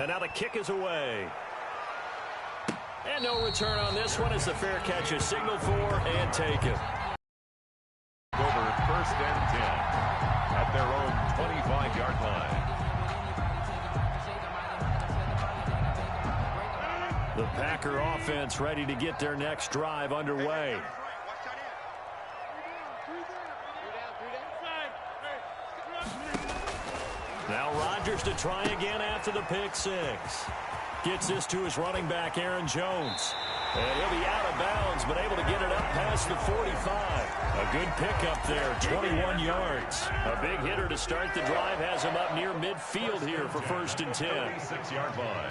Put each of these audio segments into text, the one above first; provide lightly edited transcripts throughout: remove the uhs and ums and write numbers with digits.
And now the kick is away. And no return on this one as the fair catch is signaled for and taken. Over 1st and 10 at their own 25-yard line. The Packer offense ready to get their next drive underway. Now Rodgers to try again after the pick six. Gets this to his running back, Aaron Jones. And he'll be out of bounds, but able to get it up past the 45. A good pickup there, 21 yards. A big hitter to start the drive has him up near midfield here for 1st and 10. 36-yard line.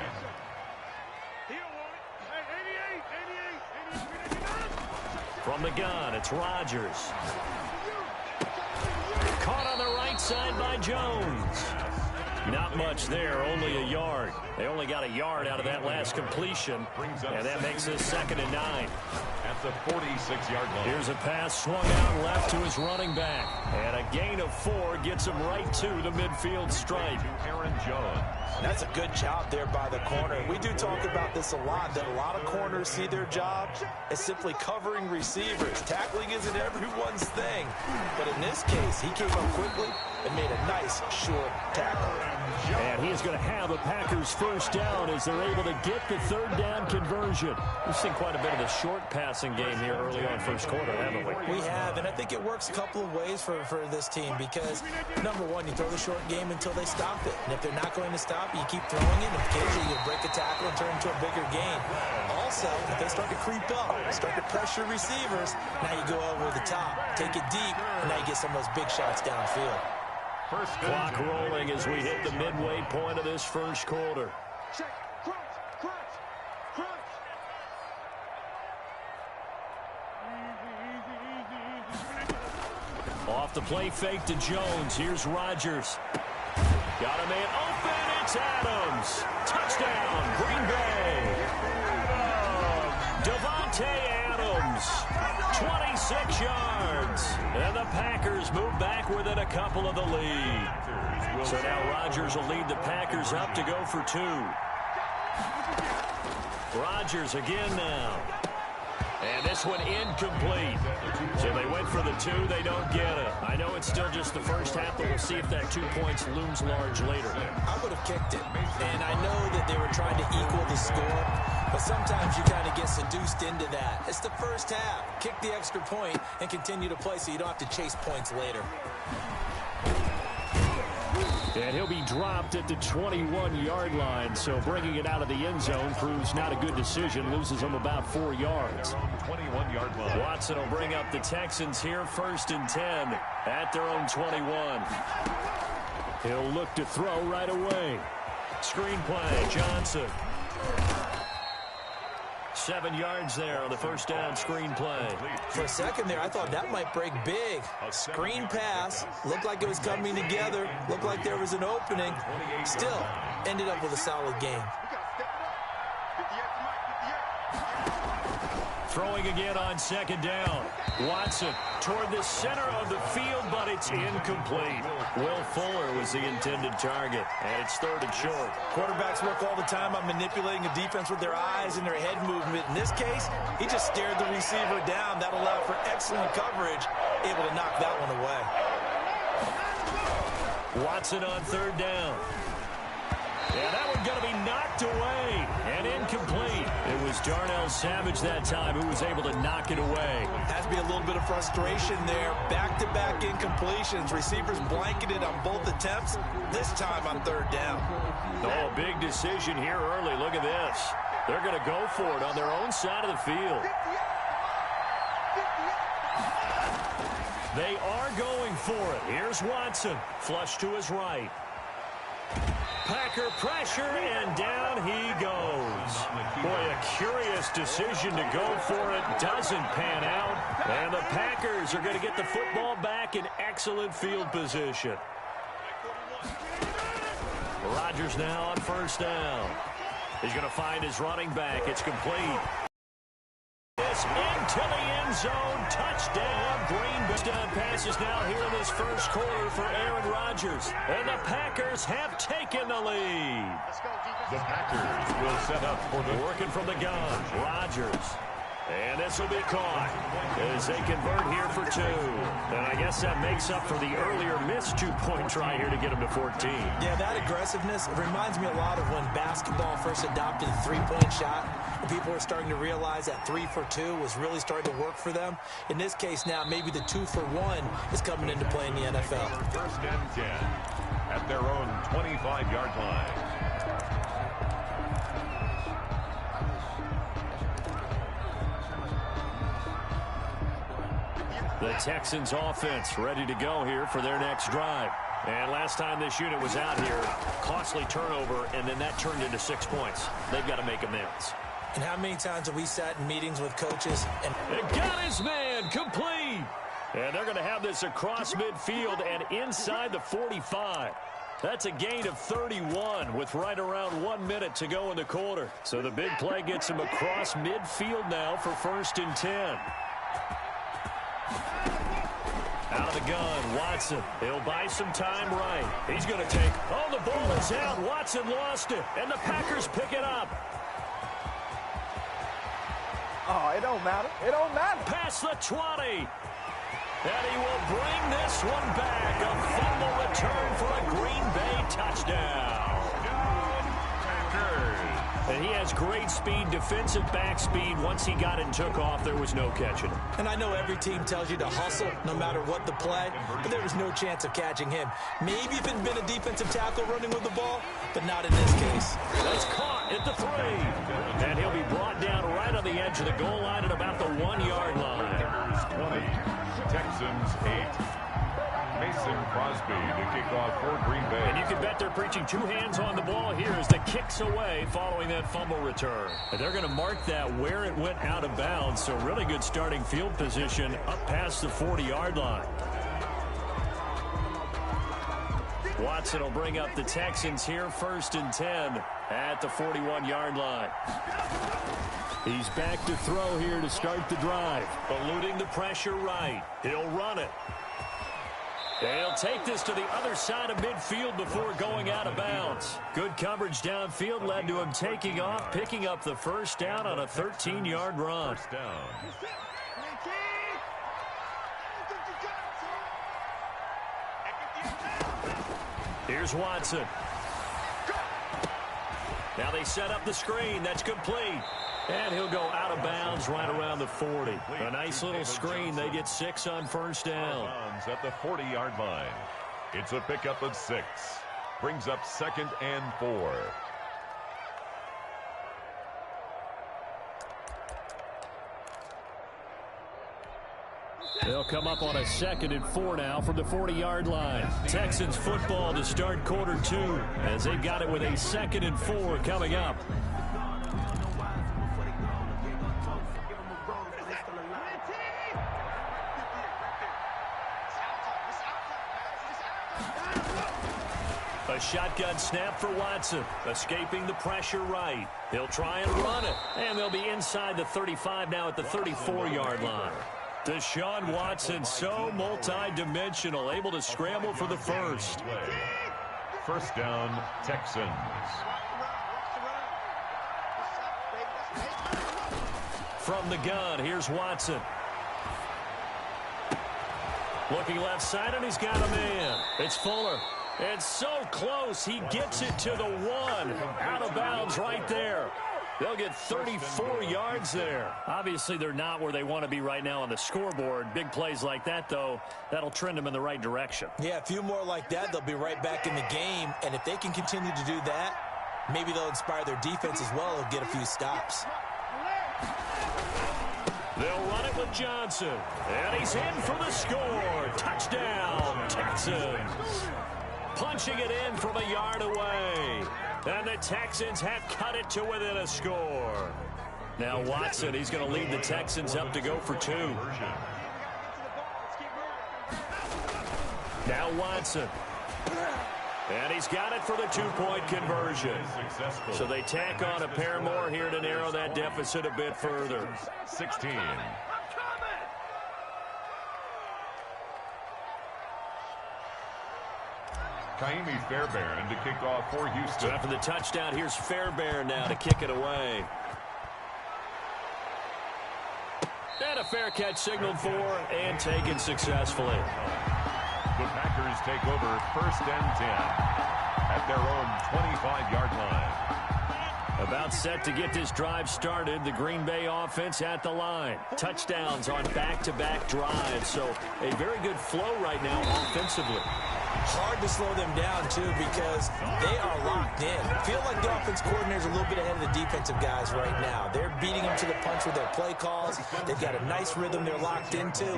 From the gun, it's Rodgers. Caught on the right side by Jones. Not much there, only a yard. They only got a yard out of that last completion, and that makes this 2nd and 9. At the 46-yard line. Here's a pass swung out left to his running back, and a gain of 4 gets him right to the midfield stripe. Aaron Jones. That's a good job there by the corner. We do talk about this a lot, that a lot of corners see their job as simply covering receivers. Tackling isn't everyone's thing. But in this case, he came up quickly and made a nice, short tackle. And he's going to have a Packers 1st down as they're able to get the 3rd down conversion. We've seen quite a bit of the short passing game here early on 1st quarter, haven't we? We have, and I think it works a couple of ways for this team because, number one, you throw the short game until they stop it. And if they're not going to stop, you keep throwing it, and occasionally you break a tackle and turn it into a bigger gain. Also, if they start to creep up, start to pressure receivers, now you go over the top, take it deep, and now you get some of those big shots downfield. Clock rolling as we hit the midway point of this 1st quarter. Off the play fake to Jones. Here's Rodgers. Got a man open. It's Adams. Touchdown, Green Bay. Devontae Adams. 26 yards. And the Packers move back within a couple of the lead. So now Rodgers will lead the Packers up to go for 2. Rodgers again now. And this one incomplete. So they went for the 2. They don't get it. I know it's still just the 1st half, but we'll see if that 2 points looms large later. I would have kicked it. And I know that they were trying to equal the score, but sometimes you kind of get seduced into that. It's the 1st half. Kick the extra point and continue to play so you don't have to chase points later. And he'll be dropped at the 21-yard line, so bringing it out of the end zone proves not a good decision. Loses him about 4 yards. 21-yard line. Watson will bring up the Texans here, 1st and 10 at their own 21. He'll look to throw right away. Screen play, Johnson. 7 yards there on the 1st down screen play. For a second there, I thought that might break big. Screen pass. Looked like it was coming together. Looked like there was an opening. Still, ended up with a solid game. Throwing again on 2nd down. Watson toward the center of the field, but it's incomplete. Will Fuller was the intended target, and it's 3rd and short. Quarterbacks work all the time on manipulating a defense with their eyes and their head movement. In this case, he just stared the receiver down. That allowed for excellent coverage, able to knock that one away. Watson on 3rd down. Yeah, that one going to be knocked away and incomplete. It was Darnell Savage that time who was able to knock it away. Has to be a little bit of frustration there. Back-to-back incompletions. Receivers blanketed on both attempts, this time on 3rd down. Oh, big decision here early. Look at this. They're going to go for it on their own side of the field. They are going for it. Here's Watson. Flush to his right. Packer pressure, and down he goes. Boy, a curious decision to go for it. Doesn't pan out. And the Packers are going to get the football back in excellent field position. Rodgers now on 1st down. He's going to find his running back. It's complete. This into the end zone. Touchdown, Green Bay. Touchdown passes now here in this 1st quarter for Aaron Rodgers. And the Packers have taken the lead. The Packers will set up for the... Working from the gun, Rodgers. And this will be caught as they convert here for 2. And I guess that makes up for the earlier missed 2-point try here to get them to 14. Yeah, that aggressiveness reminds me a lot of when basketball first adopted the three-point shot. And people were starting to realize that 3 for 2 was really starting to work for them. In this case now, maybe the 2 for 1 is coming into play in the NFL. First and 10 at their own 25-yard line. The Texans offense ready to go here for their next drive. And last time this unit was out here, costly turnover, and then that turned into 6 points. They've got to make amends. And how many times have we sat in meetings with coaches and got his man complete. And they're going to have this across midfield and inside the 45. That's a gain of 31 with right around 1 minute to go in the quarter. So the big play gets him across midfield now for 1st and 10. Out of the gun, Watson. He'll buy some time right. He's going to take... Oh, the ball is out. Watson lost it. And the Packers pick it up. Oh, it don't matter. It don't matter. Past the 20. And he will bring this one back. A fumble return for a Green Bay touchdown. And he has great speed, defensive back speed. Once he got it and took off, there was no catching him. And I know every team tells you to hustle no matter what the play, but there was no chance of catching him. Maybe if it had been a defensive tackle running with the ball, but not in this case. That's caught at the 3. And he'll be brought down right on the edge of the goal line at about the 1-yard line. 20, Texans 8. Mason Crosby to kick off for Green Bay. And you can bet they're preaching 2 hands on the ball here as the kick's away following that fumble return. And they're going to mark that where it went out of bounds. So really good starting field position up past the 40-yard line. Watson will bring up the Texans here 1st and 10 at the 41-yard line. He's back to throw here to start the drive. Eluding the pressure right. He'll run it. They'll take this to the other side of midfield before going out of bounds. Good coverage downfield led to him taking off, picking up the 1st down on a 13-yard run. First down. Here's Watson. Now they set up the screen. That's complete. And he'll go out of bounds right around the 40. A nice little screen. They get 6 on 1st down. At the 40-yard line. It's a pickup of 6. Brings up 2nd and 4. They'll come up on a 2nd and 4 now from the 40-yard line. Texans football to start quarter 2 as they've got it with a 2nd and 4 coming up. A shotgun snap for Watson, escaping the pressure right. He'll try and run it, and they'll be inside the 35 now at the 34-yard line. Deshaun Watson, so multi-dimensional, able to scramble for the 1st. 1st down, Texans. From the gun, here's Watson. Looking left side, and he's got a man. It's Fuller. It's so close, he gets it to the 1. Out of bounds right there. They'll get 34 yards there. Obviously, they're not where they want to be right now on the scoreboard. Big plays like that, though, that'll trend them in the right direction. Yeah, a few more like that, they'll be right back in the game. And if they can continue to do that, maybe they'll inspire their defense as well and get a few stops. They'll run it with Johnson. And he's in for the score. Touchdown, Texans. Punching it in from a yard away. And the Texans have cut it to within a score. Now Watson, he's going to lead the Texans up to go for 2. Now Watson. And he's got it for the 2-point conversion. So they tack on a pair more here to narrow that deficit a bit further. 16. Fairbairn to kick off for Houston. So after the touchdown, here's Fairbairn now to kick it away. And a fair catch signaled for and taken successfully. The Packers take over 1st and 10 at their own 25-yard line. About set to get this drive started. The Green Bay offense at the line. Touchdowns on back-to-back drives. So a very good flow right now offensively. Hard to slow them down, too, because they are locked in. Feel like the offense coordinator's a little bit ahead of the defensive guys right now. They're beating them to the punch with their play calls. They've got a nice rhythm they're locked into.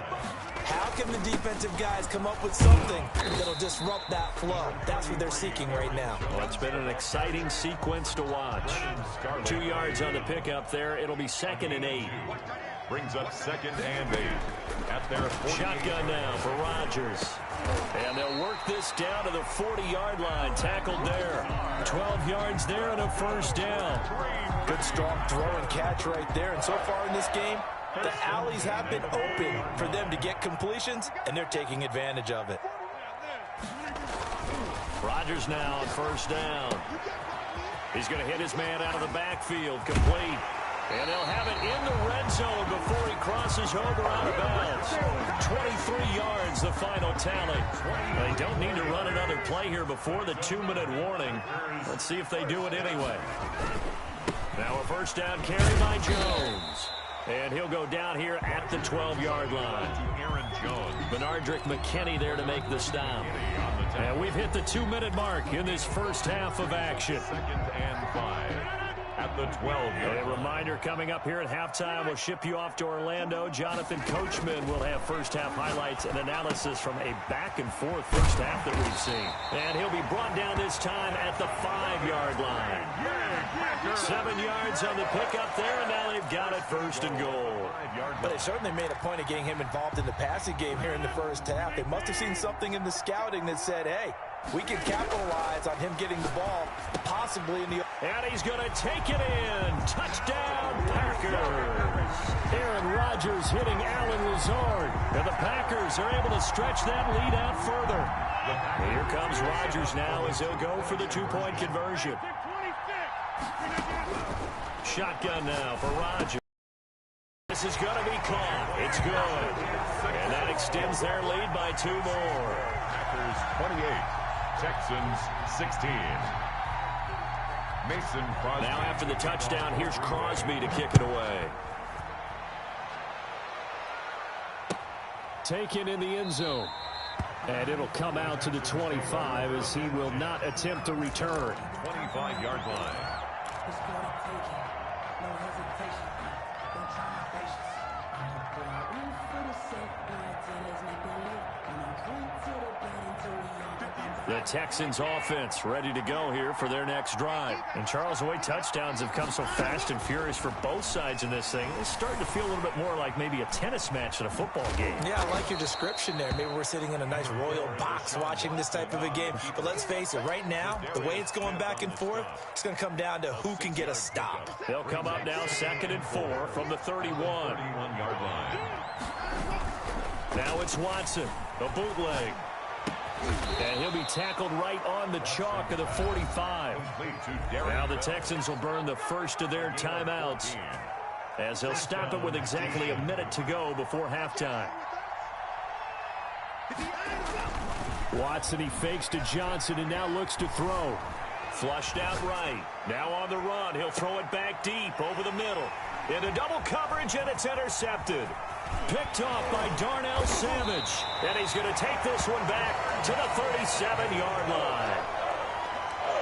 How can the defensive guys come up with something that'll disrupt that flow? That's what they're seeking right now. Well, it's been an exciting sequence to watch. 2 yards on the pickup there. It'll be 2nd and 8. Brings up 2nd and 8 at their 40. Shotgun now for Rodgers. And they'll work this down to the 40-yard line. Tackled there. 12 yards there and a 1st down. Good strong throw and catch right there. And so far in this game, the alleys have been open for them to get completions, and they're taking advantage of it. Rodgers now on 1st down. He's going to hit his man out of the backfield. Complete. And they'll have it in the red zone before he crosses over out of bounds. 23 yards, the final tally. They don't need to run another play here before the 2-minute warning. Let's see if they do it anyway. Now a 1st down carry by Jones. And he'll go down here at the 12-yard line. Benardrick McKinney there to make the stop. And we've hit the 2-minute mark in this first half of action. 2nd and 5. At the 12. A reminder coming up here at halftime. We'll ship you off to Orlando. Jonathan Coachman will have first half highlights and analysis from a back-and-forth first half that we've seen. And he'll be brought down this time at the 5-yard line. 7 yards on the pickup there, and now they've got it 1st and goal. But they certainly made a point of getting him involved in the passing game here in the first half. They must have seen something in the scouting that said, hey, we can capitalize on him getting the ball, possibly in the... And he's going to take it in. Touchdown, Packers. Aaron Rodgers hitting Allen Lazard. And the Packers are able to stretch that lead out further. Here comes Rodgers now as he'll go for the 2-point conversion. Shotgun now for Rodgers. This is going to be caught. It's good. And that extends their lead by 2 more. Packers 28. Texans 16. Mason Crosby. Now after the touchdown, here's Crosby to kick it away. Taken in the end zone. And it'll come out to the 25 as he will not attempt to return. 25-yard line. The Texans offense ready to go here for their next drive. And Charles, the way touchdowns have come so fast and furious for both sides in this thing, it's starting to feel a little bit more like maybe a tennis match than a football game. Yeah, I like your description there. Maybe we're sitting in a nice royal box watching this type of a game. But let's face it, right now, the way it's going back and forth, it's going to come down to who can get a stop. They'll come up now 2nd and 4 from the 31. 31-yard line. Now it's Watson, the bootleg. And he'll be tackled right on the chalk of the 45. Now the Texans will burn the first of their timeouts as they'll stop it with exactly a minute to go before halftime. Watson, he fakes to Johnson and now looks to throw. Flushed out right. Now on the run. He'll throw it back deep over the middle. Into double coverage, and it's intercepted. Picked off by Darnell Savage. And he's going to take this one back to the 37-yard line.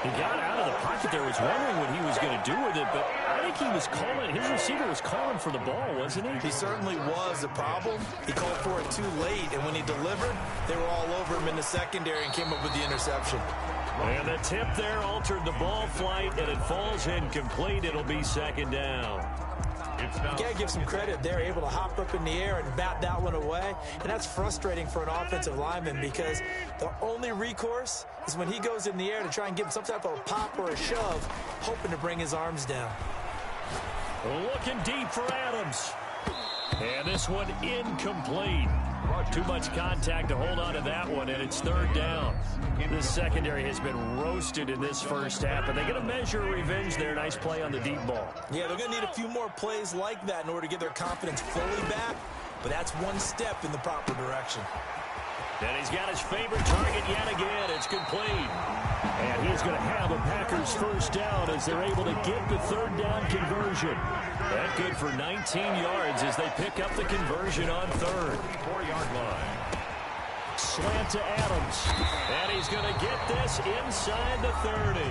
He got out of the pocket there. Was wondering what he was going to do with it, but I think he was calling. His receiver was calling for the ball, wasn't he? He certainly was. The problem, he called for it too late, and when he delivered, they were all over him in the secondary and came up with the interception. And the tip there altered the ball flight, and it falls incomplete. It'll be 2nd down. You got to give some credit. They're able to hop up in the air and bat that one away. And that's frustrating for an offensive lineman because the only recourse is when he goes in the air to try and give him some type of a pop or a shove, hoping to bring his arms down. Looking deep for Adams. And this one incomplete. Too much contact to hold on to that one, and it's third down. This secondary has been roasted in this first half, but they get a measure of revenge there. Nice play on the deep ball. Yeah, they're going to need a few more plays like that in order to get their confidence fully back, but that's one step in the proper direction. And he's got his favorite target yet again. It's complete. And he's going to have a Packers first down as they're able to get the third down conversion. That good for 19 yards as they pick up the conversion on third. 4-yard line. Slant to Adams. And he's going to get this inside the 30.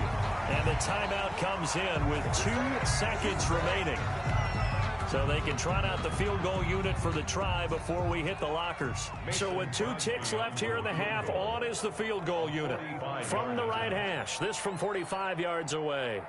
And the timeout comes in with 2 seconds remaining. So they can trot out the field goal unit for the try before we hit the lockers. So with 2 ticks left here in the half, on is the field goal unit. From the right hash, this from 45 yards away.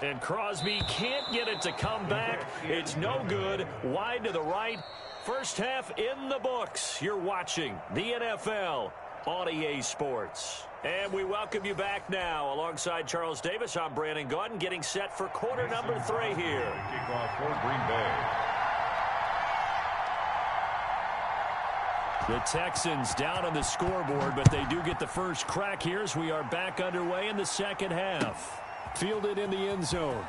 And Crosby can't get it to come back. It's no good. Wide to the right. First half in the books. You're watching the NFL on EA Sports. And we welcome you back now. Alongside Charles Davis, I'm Brandon Gaudin, getting set for quarter number 3 here. Kickoff for Green Bay. The Texans down on the scoreboard, but they do get the first crack here as we are back underway in the second half. Fielded in the end zone.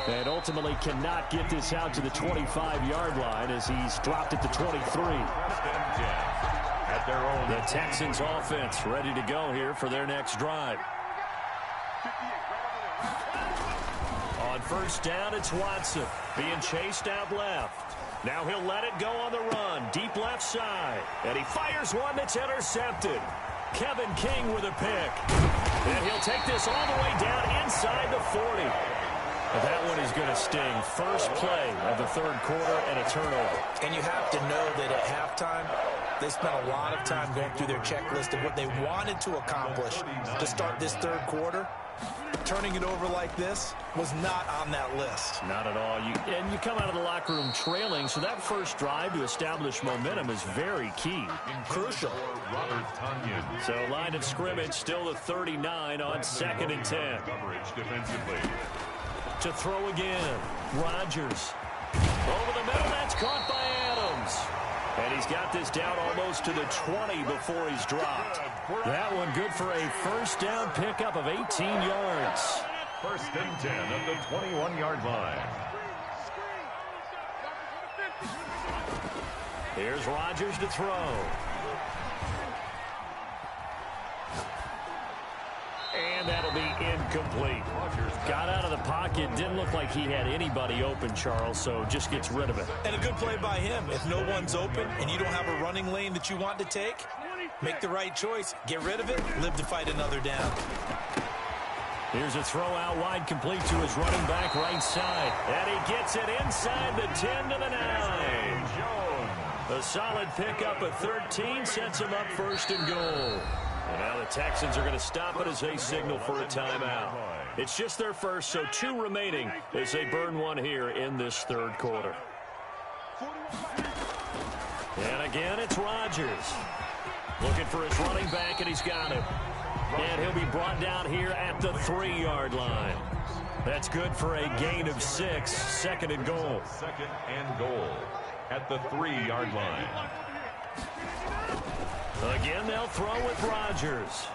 And ultimately cannot get this out to the 25-yard line as he's dropped at the 23. At their own. The Texans offense ready to go here for their next drive. On first down, it's Watson being chased out left. Now he'll let it go on the run, deep left side. And he fires one that's intercepted. Kevin King with a pick. And he'll take this all the way down inside the 40. But that one is going to sting. First play of the third quarter and a turnover. And you have to know that at halftime, they spent a lot of time going through their checklist of what they wanted to accomplish to start this third quarter. Turning it over like this was not on that list. Not at all. And you come out of the locker room trailing, so that first drive to establish momentum is very key. Crucial. Robert Tonyan. So line of scrimmage still the 39 on 2nd and 10. Coverage defensively. To throw again. Rodgers. Over the middle, that's caught by Adams. And he's got this down almost to the 20 before he's dropped. That one good for a first down pickup of 18 yards. First and 10 at the 21-yard line. Here's Rodgers to throw. And that'll be incomplete. Got out of the pocket. Didn't look like he had anybody open, Charles, so just gets rid of it. And a good play by him. If no one's open and you don't have a running lane that you want to take, make the right choice. Get rid of it. Live to fight another down. Here's a throw out wide, complete to his running back right side. And he gets it inside the 10 to the 9. A solid pickup of 13 sets him up first and goal. And now the Texans are going to stop it as they signal for a timeout. It's just their first, so 2 remaining as they burn one here in this third quarter. And again, it's Rodgers. Looking for his running back, and he's got it. And he'll be brought down here at the 3-yard line. That's good for a gain of 6, 2nd and goal. 2nd and goal at the 3-yard line. Again, they'll throw with Rodgers.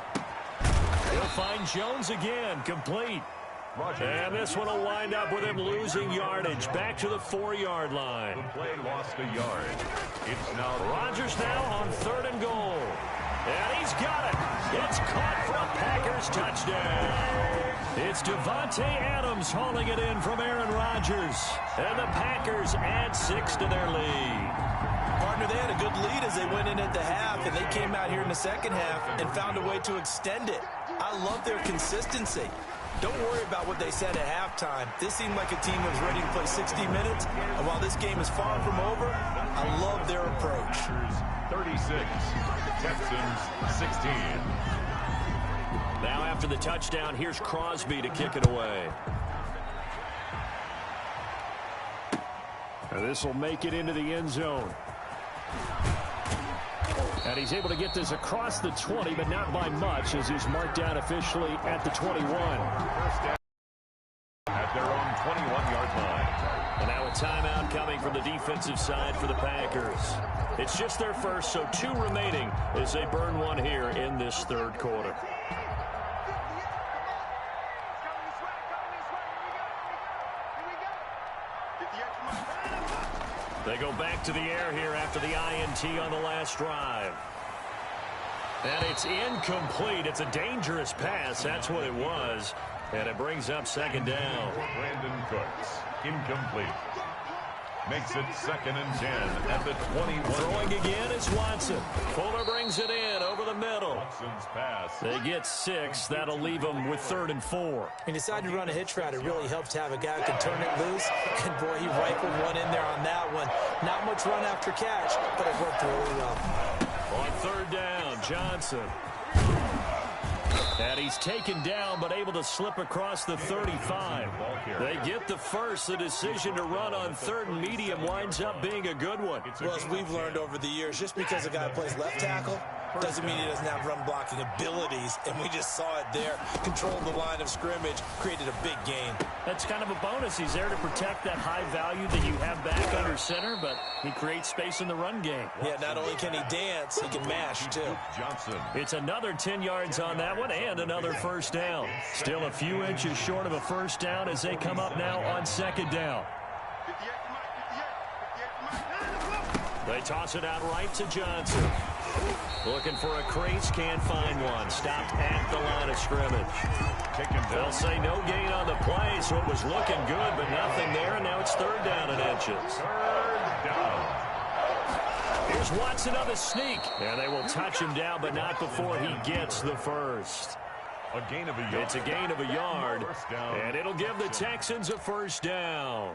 He'll find Jones again, complete. And this one will wind up with him losing yardage. Back to the 4-yard line. The play lost a yard. It's now Rodgers now on 3rd and goal. And he's got it. It's caught for a Packers touchdown. It's Devontae Adams hauling it in from Aaron Rodgers. And the Packers add 6 to their lead. Partner, they had a good lead as they went in at the half, and they came out here in the second half and found a way to extend it. I love their consistency. Don't worry about what they said at halftime. This seemed like a team that was ready to play 60 minutes, and while this game is far from over, I love their approach. 36, Texans 16. Now after the touchdown, here's Crosby to kick it away. And this will make it into the end zone. And he's able to get this across the 20, but not by much, as he's marked down officially at the 21. First down at their own 21-yard line. from the defensive side for the Packers. It's just their first, so 2 remaining as they burn one here in this third quarter. They go back to the air here after the INT on the last drive. And it's incomplete. It's a dangerous pass. That's what it was. And it brings up second down. Brandon Cooks, incomplete. Makes it 2nd and 10 at the 21. Throwing again is Watson. Fuller brings it in over the middle. Watson's pass. They get 6. That'll leave them with 3rd and 4. He decided to run a hitch route. It really helps to have a guy who can turn it loose. And, boy, he rifled one in there on that one. Not much run after catch, but it worked really well. On 3rd down, Johnson. And he's taken down, but able to slip across the 35. They get the first. The decision to run on 3rd and medium winds up being a good one. Well, as we've learned over the years, just because a guy plays left tackle doesn't mean he doesn't have run blocking abilities, and we just saw it there. Controlled the line of scrimmage, created a big gain. That's kind of a bonus. He's there to protect that high value that you have back under center, but he creates space in the run game. Yeah, not only can he dance, he can mash, too. Johnson. It's another 10 yards on that one and another first down. Still a few inches short of a first down as they come up now on 2nd down. They toss it out right to Johnson. Looking for a crease, can't find one. Stopped at the line of scrimmage. They'll say no gain on the play, so it was looking good, but nothing there, and now it's 3rd down and inches. 3rd down. Here's Watson on the sneak, and they will touch him down, but not before he gets the first. A gain of a yard. It's a gain of a yard, and it'll give the Texans a first down.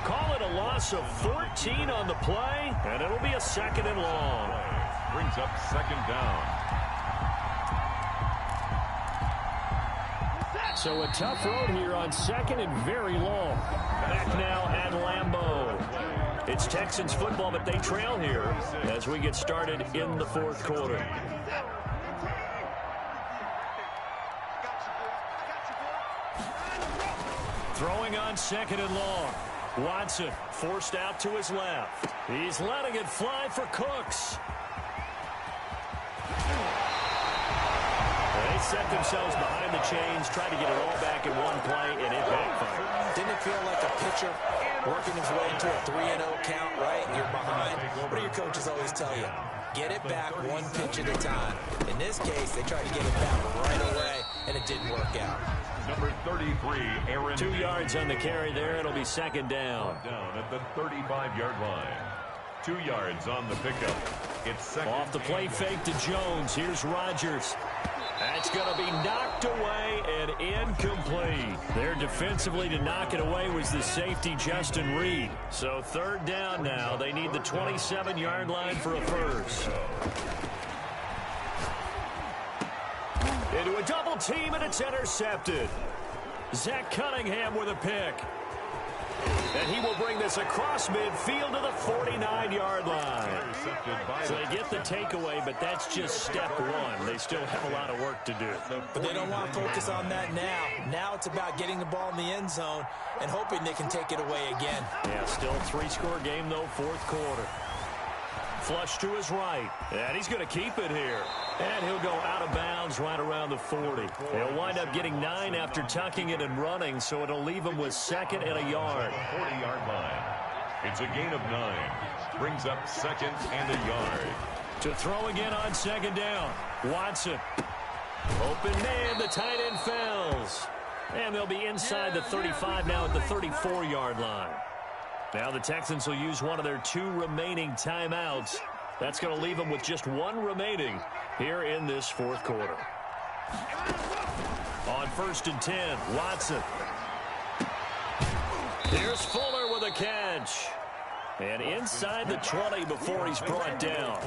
Call it a loss of 14 on the play, and it'll be a 2nd and long. Brings up 2nd down. So a tough road here on 2nd and very long. Back now at Lambeau. It's Texans football, but they trail here as we get started in the 4th quarter. Throwing on 2nd and long. Watson forced out to his left. He's letting it fly for Cooks. They set themselves behind the chains, tried to get it all back in one play, and it backfired. Didn't it feel like a pitcher working his way into a 3-0 count, right? You're behind. What do your coaches always tell you? Get it back one pitch at a time. In this case, they tried to get it back right away, and it didn't work out. Number 33, Aaron. 2 yards on the carry there. It'll be 2nd down. Down at the 35-yard line. 2 yards on the pickup. It's 2nd. Off the play fake to Jones. Here's Rodgers. That's going to be knocked away and incomplete. There defensively to knock it away was the safety, Justin Reed. So 3rd down now. They need the 27-yard line for a first. Into a double team, and it's intercepted. Zach Cunningham with a pick. And he will bring this across midfield to the 49-yard line. So they get the takeaway, but that's just step one. They still have a lot of work to do. But they don't want to focus on that now. Now it's about getting the ball in the end zone and hoping they can take it away again. Yeah, still a 3-score game, though, 4th quarter. Flush to his right, and he's going to keep it here. And he'll go out of bounds right around the 40. He'll wind up getting 9 after tucking it and running, so it'll leave him with 2nd and a yard. 40-yard line. It's a gain of 9. Brings up 2nd and a yard. To throw again on 2nd down. Watson. Open man, the tight end fails. And they'll be inside the 35 now at the 34-yard line. Now the Texans will use one of their 2 remaining timeouts. That's going to leave them with just 1 remaining here in this 4th quarter. On 1st and 10, Watson. Here's Fuller with a catch. And inside the 20 before he's brought down.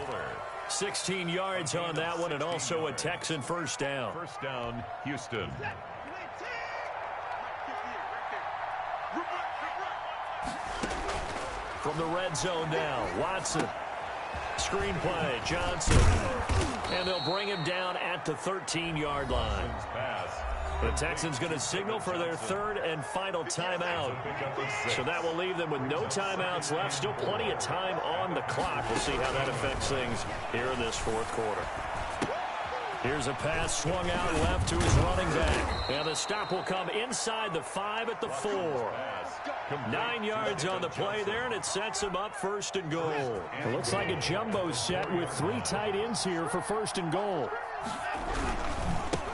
16 yards on that one, and also a Texan first down. First down, Houston. from the red zone now. Watson. Screen play. Johnson. And they'll bring him down at the 13-yard line. The Texans going to signal for their third and final timeout. So that will leave them with no timeouts left. Still plenty of time on the clock. We'll see how that affects things here in this fourth quarter. Here's a pass swung out left to his running back. And the stop will come inside the 5 at the 4. 9 yards on the play there, and it sets him up first and goal. It looks like a jumbo set with 3 tight ends here for first and goal.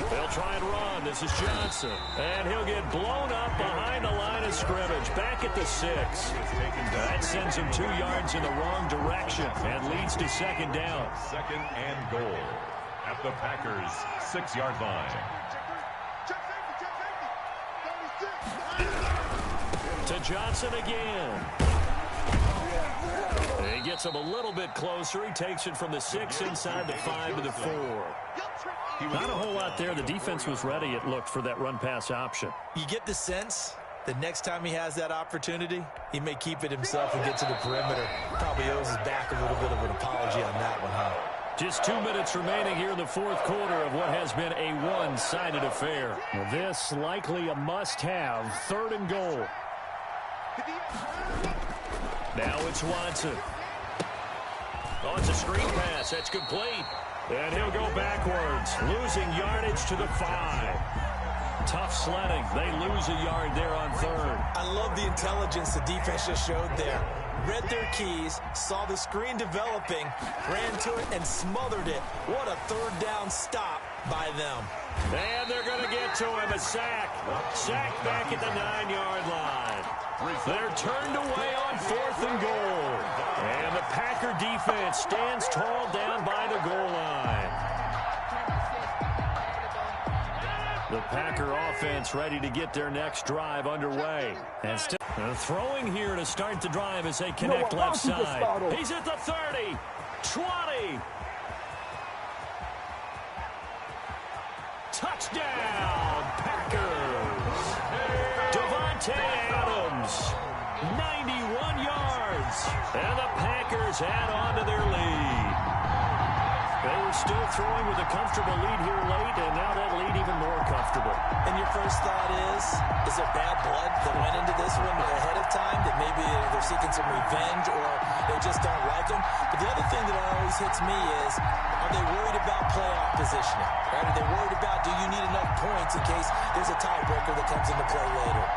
They'll try and run. This is Johnson. And he'll get blown up behind the line of scrimmage. Back at the 6. That sends him 2 yards in the wrong direction and leads to second down. Second and goal at the Packers' 6-yard line. To Johnson again. He gets him a little bit closer. He takes it from the 6 inside the 5 to the 4. Not a whole lot there. The defense was ready, it looked, for that run-pass option. You get the sense the next time he has that opportunity, he may keep it himself and get to the perimeter. Probably owes his back a little bit of an apology on that one, huh? Just 2 minutes remaining here in the fourth quarter of what has been a one-sided affair. Well, this likely a must-have. Third and goal. Now it's Watson. Oh, it's a screen pass. That's complete. And he'll go backwards, losing yardage to the 5. Tough sledding. They lose a yard there on third. I love the intelligence the defense just showed there. Read their keys, saw the screen developing, ran to it, and smothered it. What a third down stop by them. And they're going to get to him. A sack. Sack back at the 9-yard line. They're turned away on 4th and goal. And the Packer defense stands tall down by the goal line. The Packer offense ready to get their next drive underway. And still throwing here to start the drive as they connect left side. He's at the 30, 20. Touchdown, Packers. Davante Adams, 91 yards. And the Packers add on to their lead. They were still throwing with a comfortable lead here late, and now that lead even more comfortable. And your first thought is there bad blood that went into this one ahead of time, that maybe they're seeking some revenge or they just don't like him? But the other thing that always hits me is, are they worried about playoff positioning? Right? Are they worried about, do you need enough points in case there's a tiebreaker that comes into play later?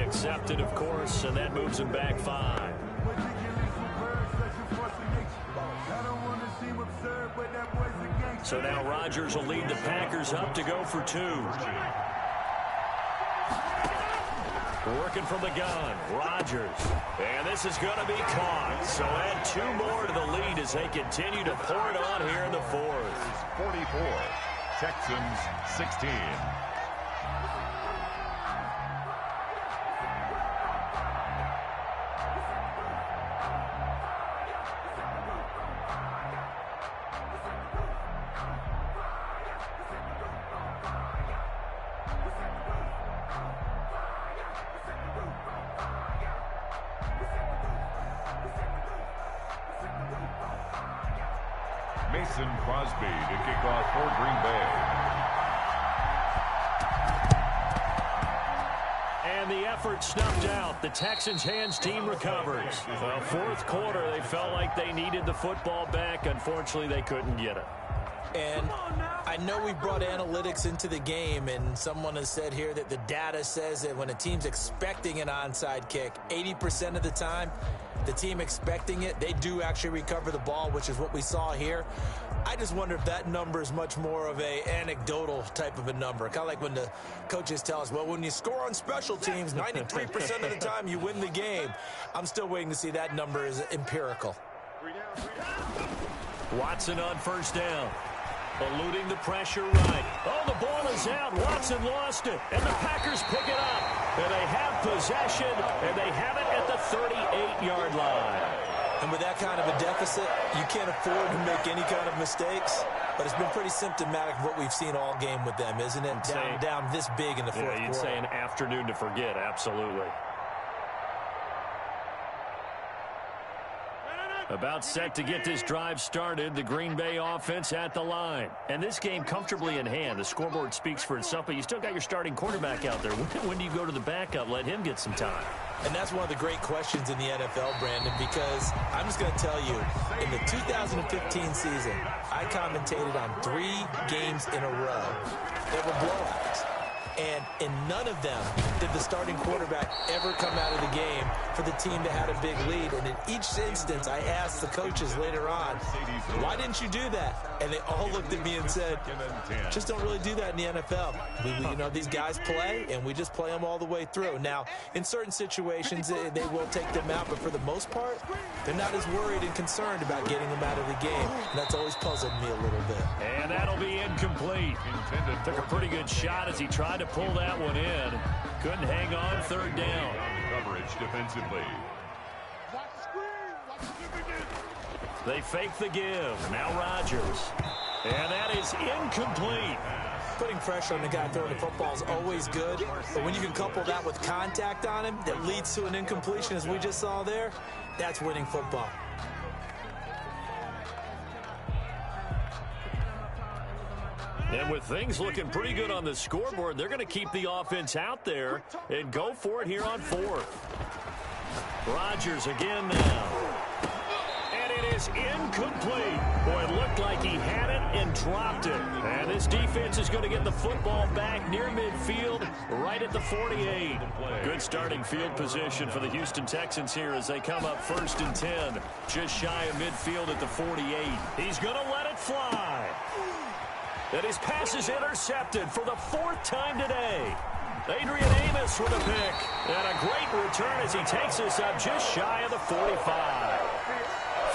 Accepted, of course, and that moves him back 5. So now Rodgers will lead the Packers up to go for 2. Working from the gun, Rodgers. And this is going to be caught. So add 2 more to the lead as they continue to pour it on here in the 4th. 44, Texans 16. Mason Crosby to kick off for Green Bay. And the effort snuffed out. The Texans' hands team recovers. The fourth quarter, they felt like they needed the football back. Unfortunately, they couldn't get it. And I know we brought analytics into the game, and someone has said here that the data says that when a team's expecting an onside kick, 80% of the time, the team expecting it, they do actually recover the ball, which is what we saw here. I just wonder if that number is much more of a anecdotal type of a number. Kind of like when the coaches tell us, well, when you score on special teams, 93% of the time you win the game. I'm still waiting to see that number is empirical. Watson on first down. Eluding the pressure right. Oh, the ball is out. Watson lost it. And the Packers pick it up. And they have possession, and they have it at the 38-yard line. And with that kind of a deficit, you can't afford to make any kind of mistakes. But it's been pretty symptomatic of what we've seen all game with them, isn't it? Down this big in the fourth quarter. You'd say an afternoon to forget, absolutely. About set to get this drive started, the Green Bay offense at the line. And this game comfortably in hand. The scoreboard speaks for itself, but you still got your starting quarterback out there. When do you go to the backup, let him get some time? And that's one of the great questions in the NFL, Brandon, because I'm just going to tell you, in the 2015 season, I commentated on 3 games in a row that were blowouts. And in none of them did the starting quarterback ever come out of the game for the team that had a big lead. And in each instance, I asked the coaches later on, why didn't you do that? And they all looked at me and said, just don't really do that in the NFL. You know, these guys play, and we just play them all the way through. Now, in certain situations, they will take them out, but for the most part, they're not as worried and concerned about getting them out of the game. And that's always puzzled me a little bit. And that'll be incomplete. Took a pretty good shot as he tried to pull that one in. Couldn't hang on, third down. Coverage defensively. They fake the give. Now Rodgers. And that is incomplete. Putting pressure on the guy throwing the football is always good, but when you can couple that with contact on him that leads to an incompletion, as we just saw there, that's winning football. And with things looking pretty good on the scoreboard, they're going to keep the offense out there and go for it here on 4th. Rodgers again now. And it is incomplete. Boy, it looked like he had it and dropped it. And this defense is going to get the football back near midfield, right at the 48. Good starting field position for the Houston Texans here as they come up 1st and 10. Just shy of midfield at the 48. He's going to let it fly. And his pass is intercepted for the 4th time today. Adrian Amos with a pick. And a great return as he takes us up just shy of the 45.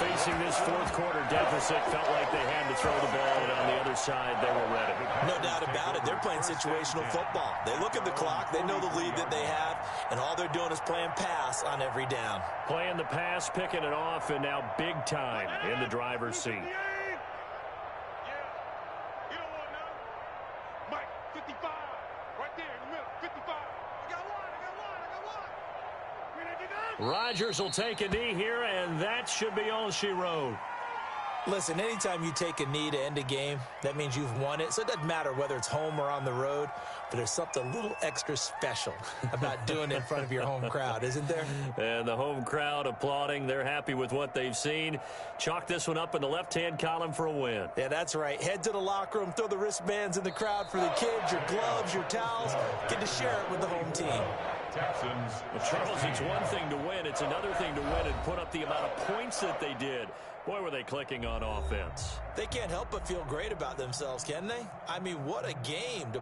Facing this 4th quarter deficit, felt like they had to throw the ball, and on the other side, they were ready. No doubt about it. They're playing situational football. They look at the clock. They know the lead that they have, and all they're doing is playing pass on every down. Playing the pass, picking it off, and now big time in the driver's seat. Rodgers will take a knee here, and that should be all she wrote. Listen, anytime you take a knee to end a game, that means you've won it. So it doesn't matter whether it's home or on the road, but there's something a little extra special about doing it in front of your home crowd, isn't there? And the home crowd applauding. They're happy with what they've seen. Chalk this one up in the left-hand column for a win. Yeah, that's right. Head to the locker room, throw the wristbands in the crowd for the kids, your gloves, your towels. Get to share it with the home team. Texans. Well, Charles, it's one thing to win. It's another thing to win and put up the amount of points that they did. Boy, were they clicking on offense. They can't help but feel great about themselves, can they? I mean, what a game to